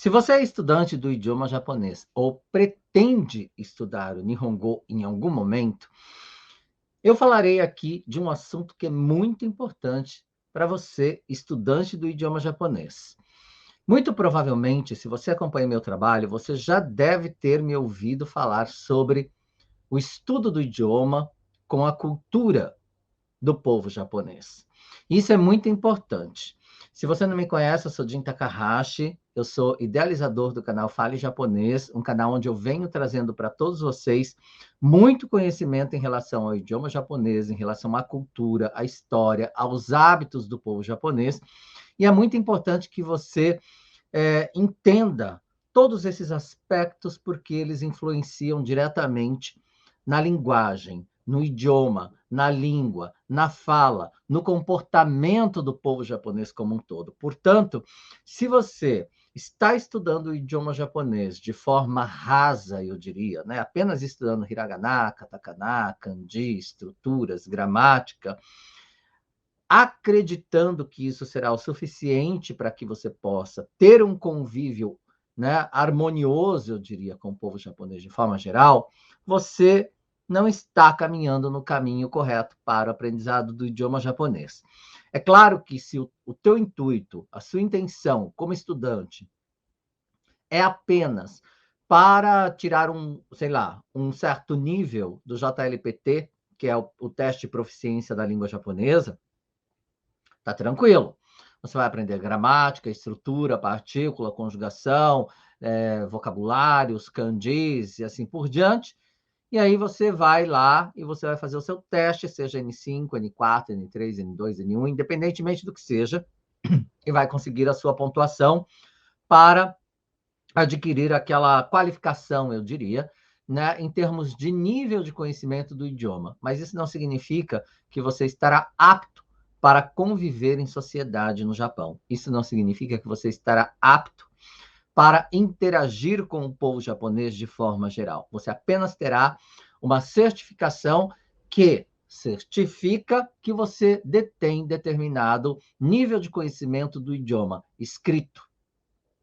Se você é estudante do idioma japonês ou pretende estudar o Nihongo em algum momento, eu falarei aqui de um assunto que é muito importante para você, estudante do idioma japonês. Muito provavelmente, se você acompanha meu trabalho, você já deve ter me ouvido falar sobre o estudo do idioma com a cultura do povo japonês. Isso é muito importante. Se você não me conhece, eu sou Jin Takahashi, eu sou idealizador do canal Fale Japonês, um canal onde eu venho trazendo para todos vocês muito conhecimento em relação ao idioma japonês, em relação à cultura, à história, aos hábitos do povo japonês. E é muito importante que você entenda todos esses aspectos, porque eles influenciam diretamente na linguagem, no idioma, na língua, na fala, no comportamento do povo japonês como um todo. Portanto, se você está estudando o idioma japonês de forma rasa, eu diria, né? Apenas estudando hiragana, katakana, kanji, estruturas, gramática, acreditando que isso será o suficiente para que você possa ter um convívio, né, harmonioso, eu diria, com o povo japonês de forma geral, você não está caminhando no caminho correto para o aprendizado do idioma japonês. É claro que se o teu intuito, a sua intenção como estudante é apenas para tirar sei lá, um certo nível do JLPT, que é o teste de proficiência da língua japonesa, tá tranquilo. Você vai aprender gramática, estrutura, partícula, conjugação, vocabulários, kanjis e assim por diante. E aí você vai lá e você vai fazer o seu teste, seja N5, N4, N3, N2, N1, independentemente do que seja, e vai conseguir a sua pontuação para adquirir aquela qualificação, eu diria, né, em termos de nível de conhecimento do idioma. Mas isso não significa que você estará apto para conviver em sociedade no Japão. Isso não significa que você estará apto para interagir com o povo japonês de forma geral. Você apenas terá uma certificação que certifica que você detém determinado nível de conhecimento do idioma escrito,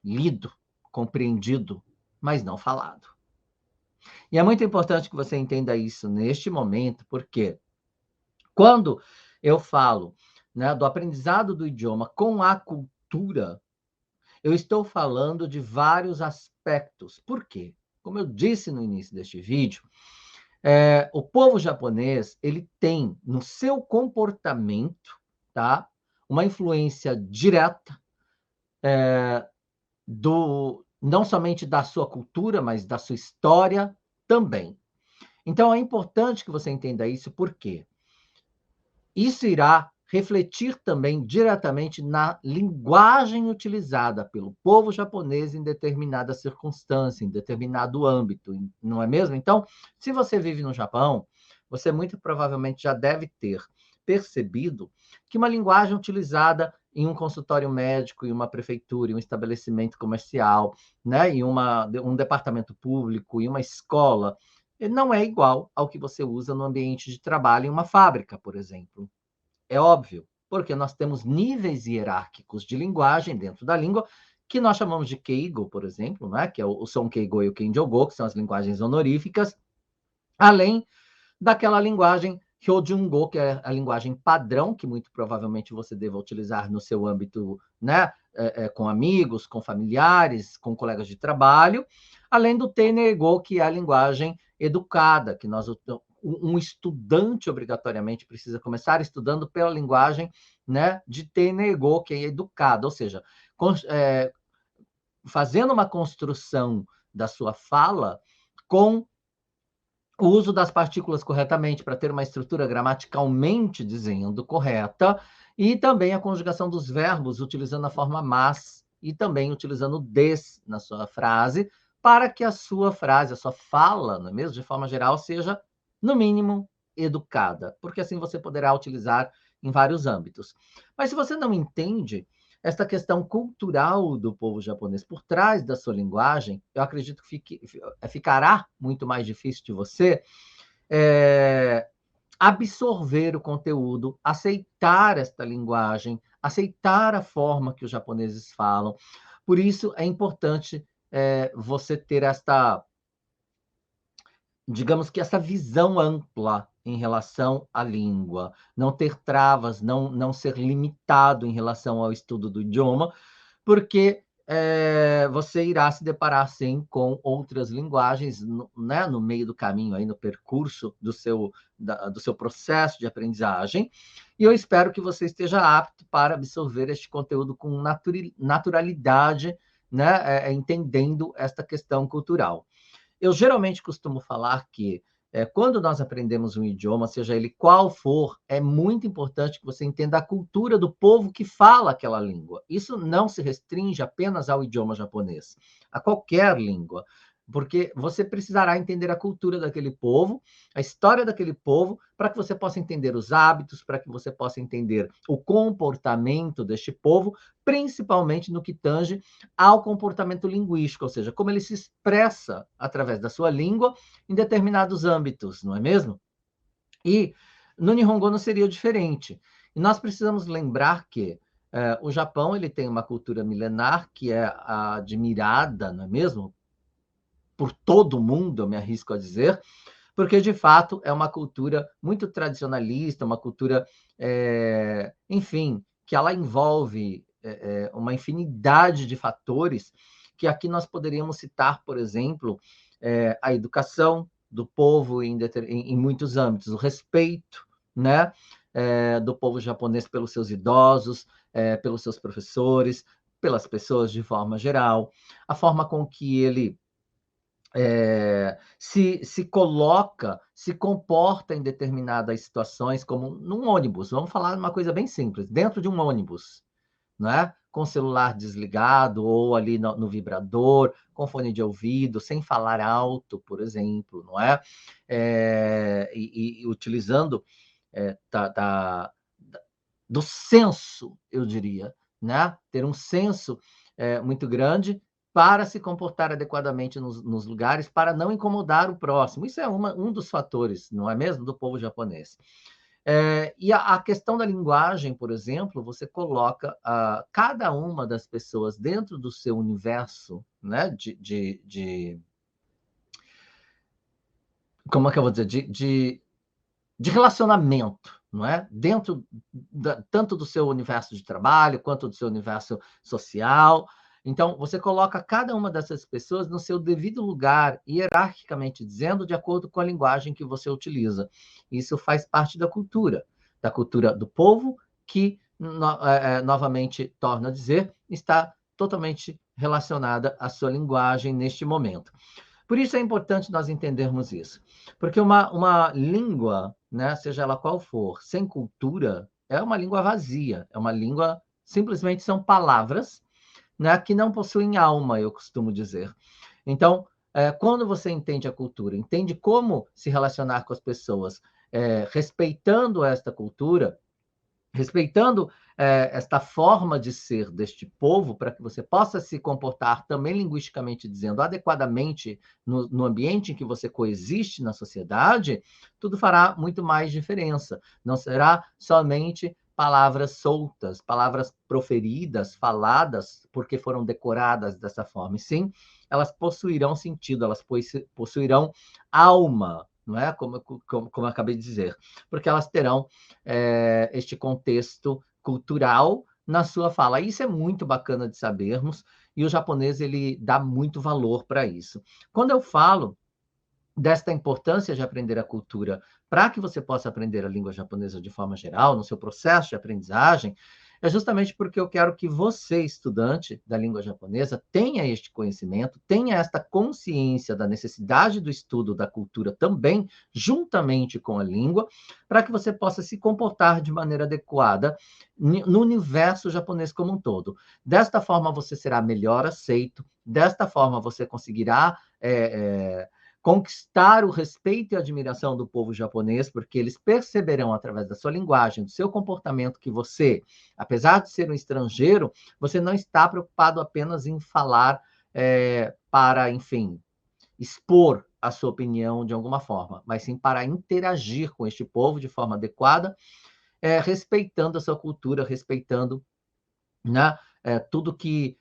lido, compreendido, mas não falado. E é muito importante que você entenda isso neste momento, porque quando eu falo, né, do aprendizado do idioma com a cultura, eu estou falando de vários aspectos. Por quê? Como eu disse no início deste vídeo, o povo japonês ele tem no seu comportamento, tá, uma influência direta não somente da sua cultura, mas da sua história também. Então, é importante que você entenda isso, porque isso irá refletir também diretamente na linguagem utilizada pelo povo japonês em determinada circunstância, em determinado âmbito, não é mesmo? Então, se você vive no Japão, você muito provavelmente já deve ter percebido que uma linguagem utilizada em um consultório médico, em uma prefeitura, em um estabelecimento comercial, né, em um departamento público, em uma escola, não é igual ao que você usa no ambiente de trabalho em uma fábrica, por exemplo. É óbvio, porque nós temos níveis hierárquicos de linguagem dentro da língua, que nós chamamos de Keigo, por exemplo, né? Que é o Son Keigo e o Kenjogo, que são as linguagens honoríficas, além daquela linguagem Hyojungo, que é a linguagem padrão, que muito provavelmente você deva utilizar no seu âmbito, né? Com amigos, com familiares, com colegas de trabalho, além do Teinego, que é a linguagem educada, que um estudante obrigatoriamente precisa começar estudando pela linguagem, né, de Teinego, que é educada, ou seja, fazendo uma construção da sua fala com o uso das partículas corretamente para ter uma estrutura gramaticalmente dizendo correta, e também a conjugação dos verbos utilizando a forma mas e também utilizando des na sua frase, para que a sua frase, a sua fala, não é mesmo, de forma geral, seja, no mínimo, educada, porque assim você poderá utilizar em vários âmbitos. Mas se você não entende esta questão cultural do povo japonês por trás da sua linguagem, eu acredito que ficará muito mais difícil de você absorver o conteúdo, aceitar esta linguagem, aceitar a forma que os japoneses falam, Por isso, é importante você ter esta, digamos que essa visão ampla em relação à língua, não ter travas, não ser limitado em relação ao estudo do idioma, porque você irá se deparar, sim, com outras linguagens né, no meio do caminho, aí, no percurso do seu processo de aprendizagem, e eu espero que você esteja apto para absorver este conteúdo com naturalidade, né, entendendo esta questão cultural. Eu geralmente costumo falar que quando nós aprendemos um idioma, seja ele qual for, é muito importante que você entenda a cultura do povo que fala aquela língua. Isso não se restringe apenas ao idioma japonês, a qualquer língua, porque você precisará entender a cultura daquele povo, a história daquele povo, para que você possa entender os hábitos, para que você possa entender o comportamento deste povo, principalmente no que tange ao comportamento linguístico, ou seja, como ele se expressa através da sua língua em determinados âmbitos, não é mesmo? E no Nihongo não seria diferente. E nós precisamos lembrar que o Japão ele tem uma cultura milenar que é admirada, não é mesmo? Por todo mundo, eu me arrisco a dizer, porque de fato é uma cultura muito tradicionalista, uma cultura, enfim, que ela envolve uma infinidade de fatores que aqui nós poderíamos citar, por exemplo, a educação do povo em muitos âmbitos, o respeito, né, do povo japonês pelos seus idosos, pelos seus professores, pelas pessoas de forma geral, a forma com que ele se coloca, se comporta em determinadas situações, como num ônibus. Vamos falar uma coisa bem simples, dentro de um ônibus, né? Com o celular desligado ou ali no vibrador, com fone de ouvido, sem falar alto, por exemplo, não é? E utilizando do senso, eu diria, né? Ter um senso muito grande para se comportar adequadamente nos lugares, para não incomodar o próximo. Isso é um dos fatores, não é mesmo, do povo japonês. E a questão da linguagem, por exemplo, você coloca cada uma das pessoas dentro do seu universo, né, como é que eu vou dizer, de relacionamento, não é? Dentro tanto do seu universo de trabalho, quanto do seu universo social. Então, você coloca cada uma dessas pessoas no seu devido lugar, hierarquicamente dizendo, de acordo com a linguagem que você utiliza. Isso faz parte da cultura do povo, que, novamente, torna a dizer, está totalmente relacionada à sua linguagem neste momento. Por isso é importante nós entendermos isso. Porque uma língua, né, seja ela qual for, sem cultura, é uma língua vazia, é uma língua, simplesmente são palavras, né, que não possuem alma, eu costumo dizer. Então, quando você entende a cultura, entende como se relacionar com as pessoas, respeitando esta cultura, respeitando esta forma de ser deste povo, para que você possa se comportar também linguisticamente dizendo adequadamente no ambiente em que você coexiste na sociedade, tudo fará muito mais diferença. Não será somente palavras soltas, palavras proferidas, faladas, porque foram decoradas dessa forma. E sim, elas possuirão sentido, elas possuirão alma, não é? Como eu acabei de dizer, porque elas terão este contexto cultural na sua fala. Isso é muito bacana de sabermos, e o japonês ele dá muito valor para isso. Quando eu falo desta importância de aprender a cultura para que você possa aprender a língua japonesa de forma geral, no seu processo de aprendizagem, é justamente porque eu quero que você, estudante da língua japonesa, tenha este conhecimento, tenha esta consciência da necessidade do estudo da cultura também, juntamente com a língua, para que você possa se comportar de maneira adequada no universo japonês como um todo. Desta forma, você será melhor aceito, desta forma, você conseguirá conquistar o respeito e a admiração do povo japonês, porque eles perceberão através da sua linguagem, do seu comportamento, que você, apesar de ser um estrangeiro, você não está preocupado apenas em falar para, enfim, expor a sua opinião de alguma forma, mas sim para interagir com este povo de forma adequada, respeitando a sua cultura, respeitando, né, tudo que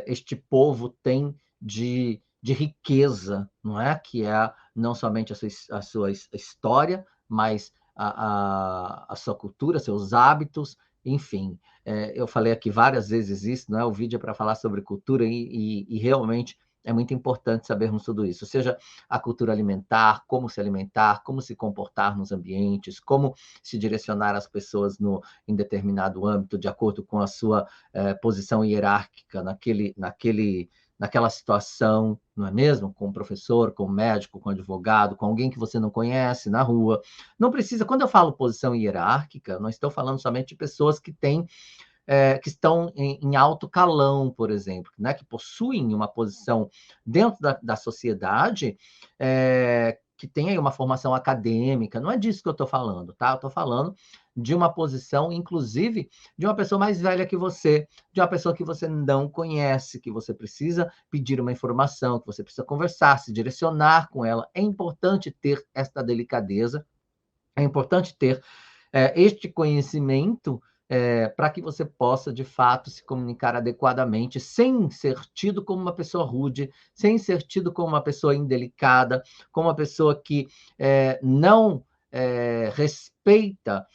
este povo tem de riqueza, não é? Que é não somente a sua história, mas a sua cultura, seus hábitos, enfim. Eu falei aqui várias vezes isso, não é? O vídeo é para falar sobre cultura e realmente é muito importante sabermos tudo isso, seja a cultura alimentar, como se comportar nos ambientes, como se direcionar às pessoas em determinado âmbito, de acordo com a sua posição hierárquica naquela situação, não é mesmo? Com o professor, com o médico, com o advogado, com alguém que você não conhece na rua. Não precisa, quando eu falo posição hierárquica, não estou falando somente de pessoas que têm que estão em alto calão, por exemplo, né, que possuem uma posição dentro da sociedade, que tem aí uma formação acadêmica. Não é disso que eu estou falando, tá? Eu estou falando de uma posição, inclusive, de uma pessoa mais velha que você, de uma pessoa que você não conhece, que você precisa pedir uma informação, que você precisa conversar, se direcionar com ela. É importante ter esta delicadeza, é importante ter este conhecimento para que você possa, de fato, se comunicar adequadamente, sem ser tido como uma pessoa rude, sem ser tido como uma pessoa indelicada, como uma pessoa que não respeita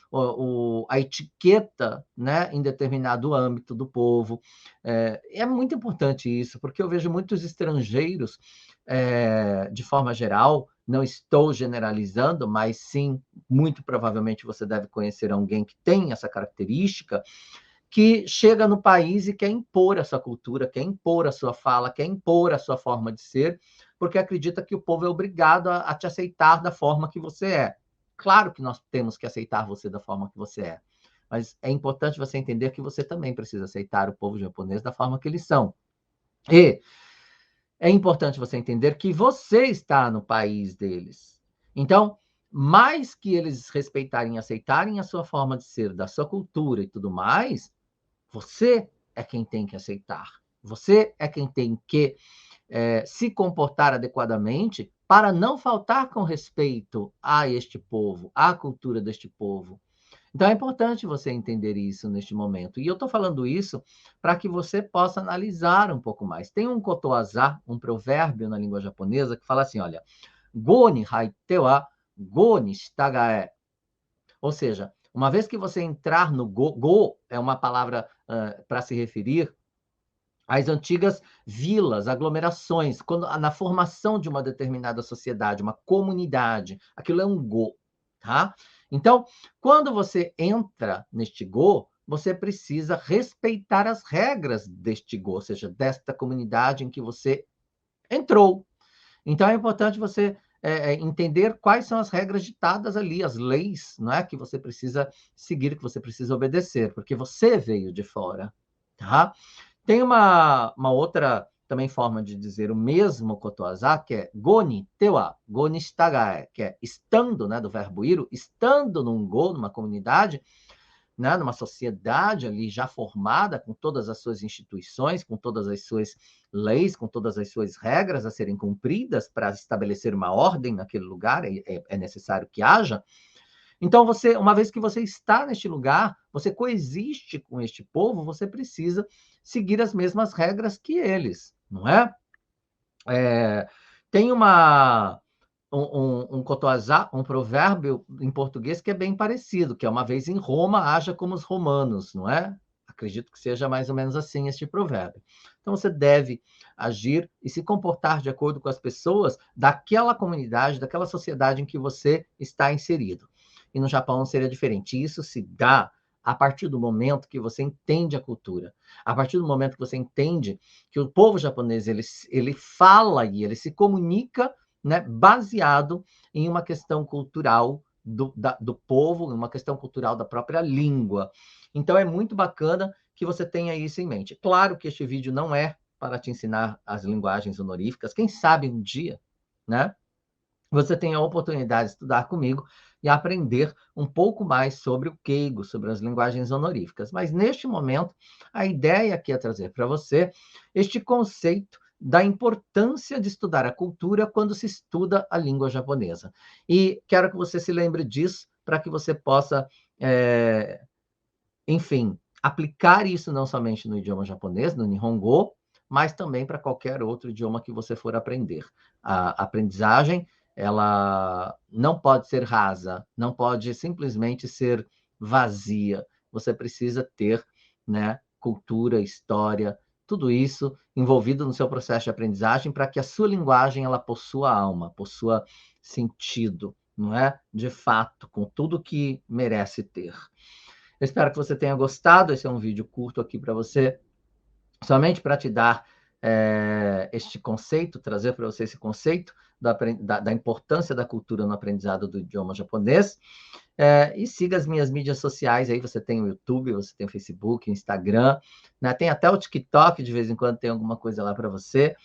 a etiqueta, né, em determinado âmbito do povo. É muito importante isso, porque eu vejo muitos estrangeiros, de forma geral, não estou generalizando, mas sim, muito provavelmente você deve conhecer alguém que tem essa característica, que chega no país e quer impor a sua cultura, quer impor a sua fala, quer impor a sua forma de ser, porque acredita que o povo é obrigado a te aceitar da forma que você é. Claro que nós temos que aceitar você da forma que você é, mas é importante você entender que você também precisa aceitar o povo japonês da forma que eles são. E é importante você entender que você está no país deles. Então, mais que eles respeitarem e aceitarem a sua forma de ser, da sua cultura e tudo mais, você é quem tem que aceitar. Você é quem tem que se comportar adequadamente para não faltar com respeito a este povo, à cultura deste povo. Então, é importante você entender isso neste momento. E eu estou falando isso para que você possa analisar um pouco mais. Tem um kotoaza, um provérbio na língua japonesa, que fala assim, olha, go ni haite wa go ni shitagae. Ou seja, uma vez que você entrar no go é uma palavra para se referir às antigas vilas, aglomerações, quando, na formação de uma determinada sociedade, uma comunidade. Aquilo é um go, tá? Então, quando você entra neste go, você precisa respeitar as regras deste go, ou seja, desta comunidade em que você entrou. Então, é importante você entender quais são as regras ditadas ali, as leis, não é, que você precisa seguir, que você precisa obedecer, porque você veio de fora, tá? Tem uma outra também forma de dizer o mesmo kotoaza, que é goni tewa, goni shitagae, que é estando, né, do verbo ir, estando num go, numa comunidade, né, numa sociedade ali já formada, com todas as suas instituições, com todas as suas leis, com todas as suas regras a serem cumpridas para estabelecer uma ordem naquele lugar, é necessário que haja. Então, você, uma vez que você está neste lugar, você coexiste com este povo, você precisa seguir as mesmas regras que eles, não é? Tem um kotoazá, um provérbio em português que é bem parecido, que é uma vez em Roma, haja como os romanos, não é? Acredito que seja mais ou menos assim este provérbio. Então, você deve agir e se comportar de acordo com as pessoas daquela comunidade, daquela sociedade em que você está inserido. E no Japão seria diferente. Isso se dá a partir do momento que você entende a cultura, a partir do momento que você entende que o povo japonês ele fala e ele se comunica, né, baseado em uma questão cultural do povo, uma questão cultural da própria língua. Então, é muito bacana que você tenha isso em mente. Claro que este vídeo não é para te ensinar as linguagens honoríficas. Quem sabe um dia, né, você tenha a oportunidade de estudar comigo e aprender um pouco mais sobre o Keigo, sobre as linguagens honoríficas. Mas, neste momento, a ideia aqui é trazer para você este conceito da importância de estudar a cultura quando se estuda a língua japonesa. E quero que você se lembre disso para que você possa, enfim, aplicar isso não somente no idioma japonês, no Nihongo, mas também para qualquer outro idioma que você for aprender. A aprendizagem, ela não pode ser rasa, não pode simplesmente ser vazia. Você precisa ter, né, cultura, história, tudo isso envolvido no seu processo de aprendizagem para que a sua linguagem ela possua alma, possua sentido, não é? De fato, com tudo que merece ter. Eu espero que você tenha gostado. Esse é um vídeo curto aqui para você, somente para te dar este conceito, trazer para você esse conceito da importância da cultura no aprendizado do idioma japonês. E siga as minhas mídias sociais aí, você tem o YouTube, você tem o Facebook, o Instagram, né? Tem até o TikTok, de vez em quando tem alguma coisa lá para você.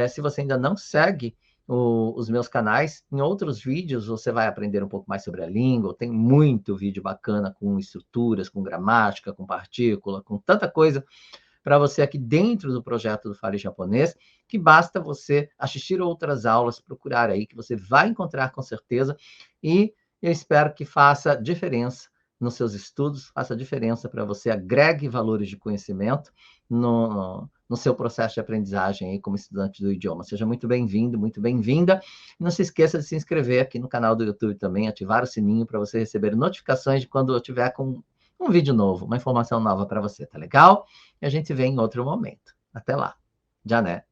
Se você ainda não segue os meus canais, em outros vídeos você vai aprender um pouco mais sobre a língua, tem muito vídeo bacana com estruturas, com gramática, com partícula, com tanta coisa para você aqui dentro do projeto do Fale Japonês, que basta você assistir outras aulas, procurar aí, que você vai encontrar com certeza, e eu espero que faça diferença nos seus estudos, faça diferença para você, agregue valores de conhecimento no seu processo de aprendizagem aí como estudante do idioma. Seja muito bem-vindo, muito bem-vinda. Não se esqueça de se inscrever aqui no canal do YouTube também, ativar o sininho para você receber notificações de quando eu tiver com um vídeo novo, uma informação nova para você, tá legal? E a gente vê em outro momento. Até lá. Já, né?